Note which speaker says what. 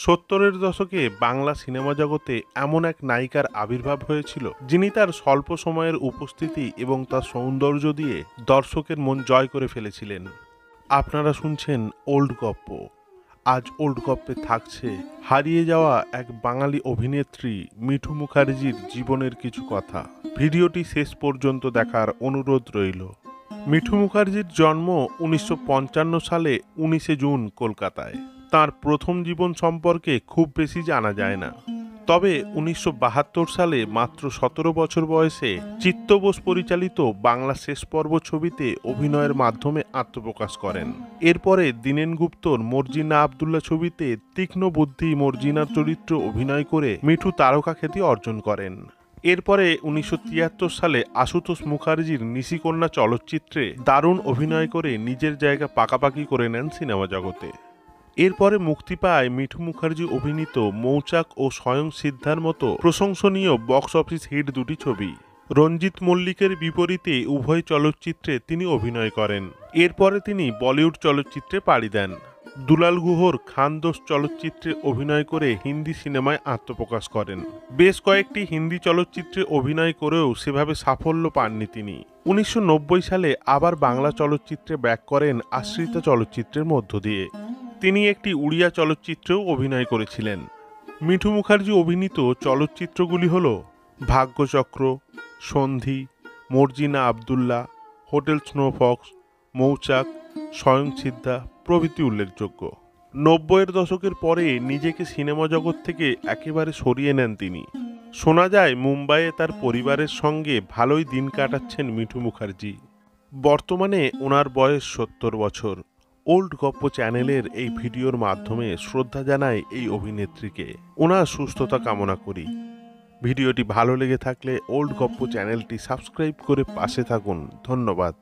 Speaker 1: সত্তরের দশকে বাংলা সিনেমা জগতে এমন এক নায়িকার আবির্ভাব হয়েছিল যিনি তার স্বল্প সময়ের উপস্থিতি এবং তার সৌন্দর্য দিয়ে দর্শকের মন জয় করে ফেলেছিলেন। আপনারা শুনছেন ওল্ড গপ্প। আজ ওল্ড গপ্পে থাকছে হারিয়ে যাওয়া এক বাঙালি অভিনেত্রী মিঠু মুখার্জির জীবনের কিছু কথা। ভিডিওটি শেষ পর্যন্ত দেখার অনুরোধ রইল। মিঠু মুখার্জির জন্ম 1955 সালে 19 জুন কলকাতায়। তার প্রথম জীবন সম্পর্কে খুব বেশি জানা যায় না, তবে 1972 সালে মাত্র 17 বছর বয়সে চিত্ত বোস পরিচালিত বাংলা শেষ পর্ব ছবিতে অভিনয়ের মাধ্যমে আত্মপ্রকাশ করেন। এরপরে দীনেন গুপ্তর মর্জিনা আবদুল্লাহ ছবিতে তীক্ষ্ণ বুদ্ধি মর্জিনার চরিত্র অভিনয় করে মিঠু তারকা খ্যাতি অর্জন করেন। এরপরে 1973 সালে আশুতোষ মুখার্জির নিশিকন্যা চলচ্চিত্রে দারুণ অভিনয় করে নিজের জায়গা পাকাপাকি করে নেন সিনেমা জগতে। এরপরে মুক্তি পায় মিঠু মুখার্জি অভিনীত মৌচাক ও স্বয়ং সিদ্ধার মতো প্রশংসনীয় বক্স অফিস হিট দুটি ছবি। রঞ্জিত মল্লিকের বিপরীতে উভয় চলচ্চিত্রে তিনি অভিনয় করেন। এরপরে তিনি বলিউড চলচ্চিত্রে পাড়ি দেন। দুলাল গুহর খানদোস চলচ্চিত্রে অভিনয় করে হিন্দি সিনেমায় আত্মপ্রকাশ করেন। বেশ কয়েকটি হিন্দি চলচ্চিত্রে অভিনয় করেও সেভাবে সাফল্য পাননি তিনি। 1990 সালে আবার বাংলা চলচ্চিত্রে ব্যাক করেন আশ্রিতা চলচ্চিত্রের মধ্য দিয়ে। তিনি একটি উড়িয়া চলচ্চিত্রেও অভিনয় করেছিলেন। মিঠু মুখার্জি অভিনীত চলচ্চিত্রগুলি হল ভাগ্যচক্র, সন্ধি, মর্জিনা আবদুল্লাহ, হোটেল স্নোফক্স, মৌচাক, স্বয়ং সিদ্ধা প্রভৃতি উল্লেখযোগ্য। 90-এর দশকের পরে নিজেকে সিনেমা জগৎ থেকে একেবারে সরিয়ে নেন তিনি। শোনা যায় মুম্বাইয়ে তার পরিবারের সঙ্গে ভালোই দিন কাটাচ্ছেন মিঠু মুখার্জি। বর্তমানে ওনার বয়স 70 বছর। ওল্ড গপ্প চ্যানেলের এই ভিডিওর মাধ্যমে শ্রদ্ধা জানাই এই অভিনেত্রীকে। ওনার সুস্থতা কামনা করি। ভিডিওটি ভালো লেগে থাকলে ওল্ড গপ্প চ্যানেলটি সাবস্ক্রাইব করে পাশে থাকুন। ধন্যবাদ।